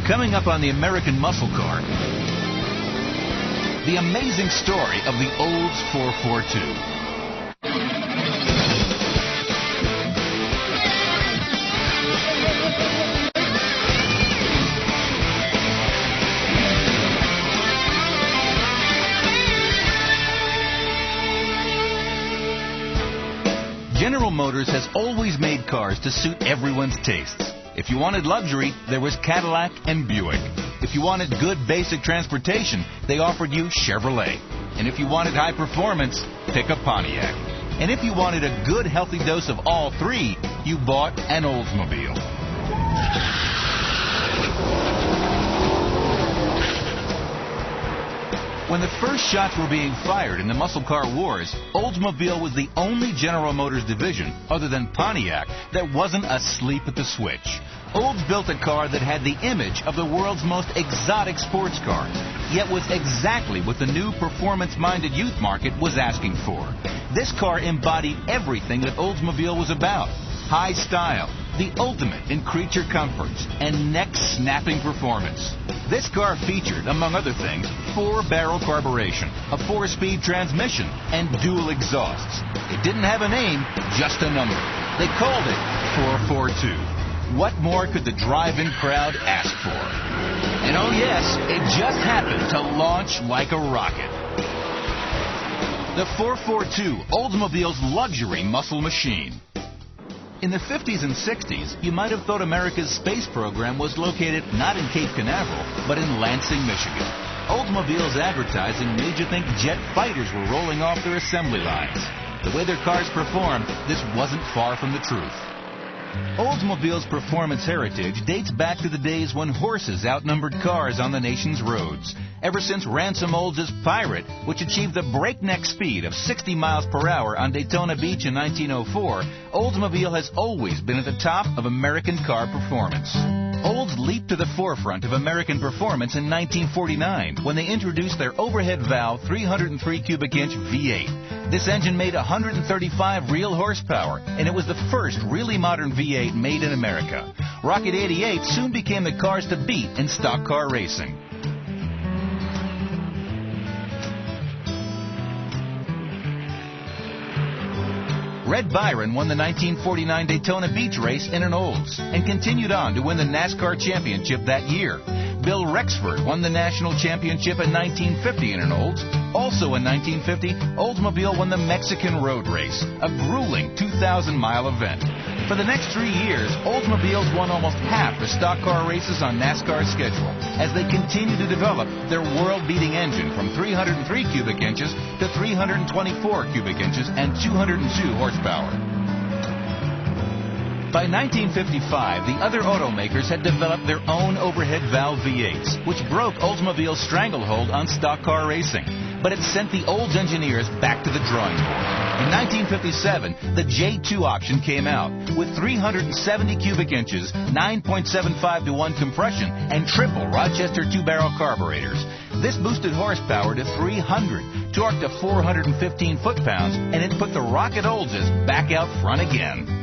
Coming up on the American Muscle Car, the amazing story of the Olds 442. General Motors has always made cars to suit everyone's tastes. If you wanted luxury, there was Cadillac and Buick. If you wanted good basic transportation, they offered you Chevrolet. And if you wanted high performance, pick a Pontiac. And if you wanted a good healthy dose of all three, you bought an Oldsmobile. When the first shots were being fired in the muscle car wars, Oldsmobile was the only General Motors division, other than Pontiac, that wasn't asleep at the switch. Olds built a car that had the image of the world's most exotic sports car, yet was exactly what the new performance-minded youth market was asking for. This car embodied everything that Oldsmobile was about. High style, the ultimate in creature comforts, and neck-snapping performance. This car featured, among other things, 4-barrel carburation, a 4-speed transmission, and dual exhausts. It didn't have a name, just a number. They called it 442. What more could the drive-in crowd ask for? And oh yes, it just happened to launch like a rocket. The 442, Oldsmobile's luxury muscle machine. In the 50s and 60s, you might have thought America's space program was located not in Cape Canaveral, but in Lansing, Michigan. Oldsmobile's advertising made you think jet fighters were rolling off their assembly lines. The way their cars performed, this wasn't far from the truth. Oldsmobile's performance heritage dates back to the days when horses outnumbered cars on the nation's roads. Ever since Ransom Olds' Pirate, which achieved a breakneck speed of 60 miles per hour on Daytona Beach in 1904, Oldsmobile has always been at the top of American car performance. Olds leaped to the forefront of American performance in 1949 when they introduced their overhead valve 303 cubic inch V8. This engine made 135 real horsepower, and it was the first really modern V8 made in America. Rocket 88 soon became the cars to beat in stock car racing. Red Byron won the 1949 Daytona Beach race in an Olds and continued on to win the NASCAR championship that year. Bill Rexford won the national championship in 1950 in an Olds. Also in 1950, Oldsmobile won the Mexican Road Race, a grueling 2,000-mile event. For the next 3 years, Oldsmobiles won almost half the stock car races on NASCAR's schedule as they continue to develop their world-beating engine from 303 cubic inches to 324 cubic inches and 202 horsepower. By 1955, the other automakers had developed their own overhead valve V8s, which broke Oldsmobile's stranglehold on stock car racing. But it sent the Olds engineers back to the drawing board. In 1957, the J2 option came out with 370 cubic inches, 9.75 to 1 compression, and triple Rochester 2-barrel carburetors. This boosted horsepower to 300, torque to 415 foot-pounds, and it put the Rocket Oldses back out front again.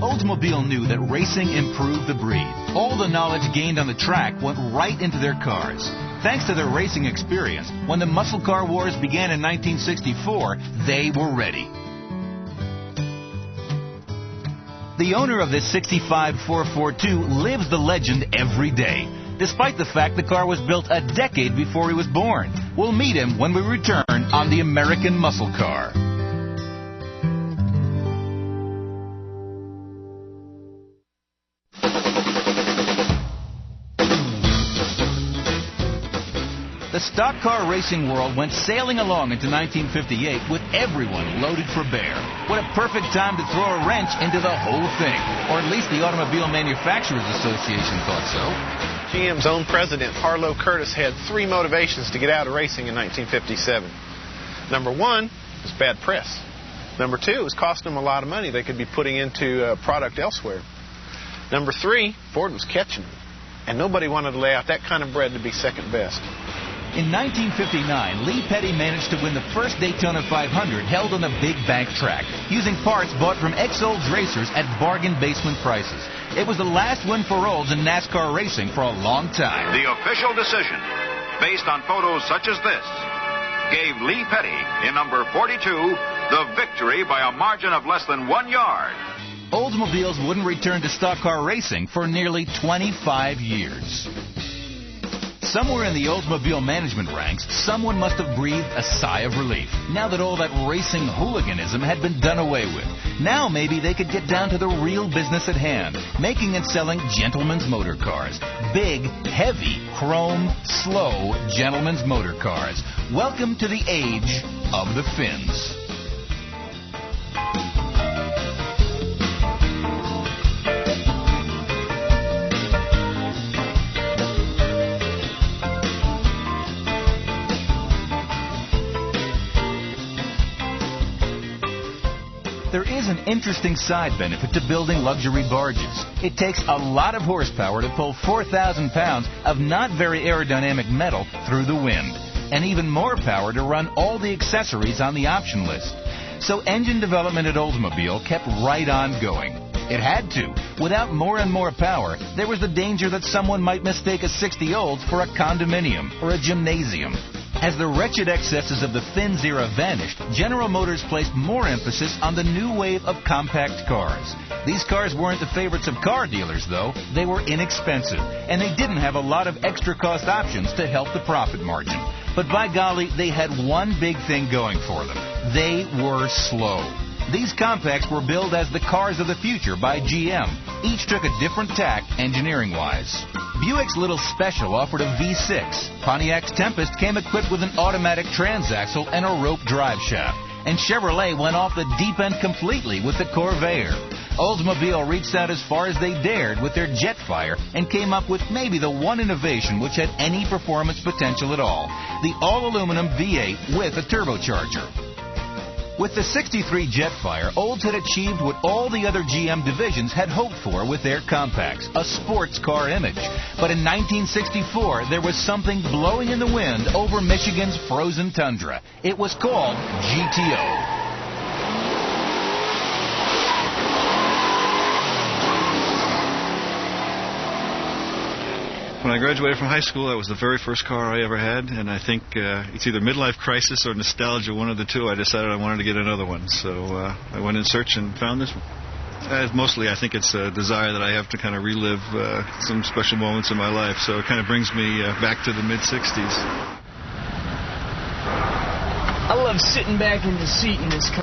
Oldsmobile knew that racing improved the breed. All the knowledge gained on the track went right into their cars. Thanks to their racing experience, when the muscle car wars began in 1964, they were ready. The owner of this 65 442 lives the legend every day, despite the fact the car was built a decade before he was born. We'll meet him when we return on the American Muscle Car. The stock car racing world went sailing along into 1958 with everyone loaded for bear. What a perfect time to throw a wrench into the whole thing. Or at least the Automobile Manufacturers Association thought so. GM's own president, Harlow Curtis, had 3 motivations to get out of racing in 1957. Number 1 was bad press. Number 2 was costing them a lot of money they could be putting into a product elsewhere. Number 3, Ford was catching them. And nobody wanted to lay out that kind of bread to be second best. In 1959, Lee Petty managed to win the first Daytona 500 held on the Big Bank track, using parts bought from ex-Olds racers at bargain basement prices. It was the last win for Olds in NASCAR racing for a long time. The official decision, based on photos such as this, gave Lee Petty, in number 42, the victory by a margin of less than 1 yard. Oldsmobiles wouldn't return to stock car racing for nearly 25 years. Somewhere in the Oldsmobile management ranks, someone must have breathed a sigh of relief, now that all that racing hooliganism had been done away with. Now maybe they could get down to the real business at hand, making and selling gentlemen's motor cars. Big, heavy, chrome, slow gentlemen's motor cars. Welcome to the age of the fins. There is an interesting side benefit to building luxury barges. It takes a lot of horsepower to pull 4,000 pounds of not very aerodynamic metal through the wind, and even more power to run all the accessories on the option list. So engine development at Oldsmobile kept right on going. It had to. Without more and more power, there was the danger that someone might mistake a 60 Olds for a condominium or a gymnasium. As the wretched excesses of the Fins era vanished, General Motors placed more emphasis on the new wave of compact cars. These cars weren't the favorites of car dealers, though. They were inexpensive, and they didn't have a lot of extra cost options to help the profit margin. But by golly, they had one big thing going for them. They were slow. These compacts were billed as the cars of the future by GM. Each took a different tack engineering-wise. Buick's Little Special offered a V6. Pontiac's Tempest came equipped with an automatic transaxle and a rope drive shaft. And Chevrolet went off the deep end completely with the Corvair. Oldsmobile reached out as far as they dared with their Jetfire and came up with maybe the one innovation which had any performance potential at all: the all-aluminum V8 with a turbocharger. With the 63 Jetfire, Olds had achieved what all the other GM divisions had hoped for with their compacts, a sports car image. But in 1964, there was something blowing in the wind over Michigan's frozen tundra. It was called GTO. When I graduated from high school, that was the very first car I ever had, and I think it's either midlife crisis or nostalgia, one of the two. I decided I wanted to get another one, so I went in search and found this one. Mostly, I think it's a desire that I have to kind of relive some special moments in my life, so it kind of brings me back to the mid-'60s. I love sitting back in the seat in this car.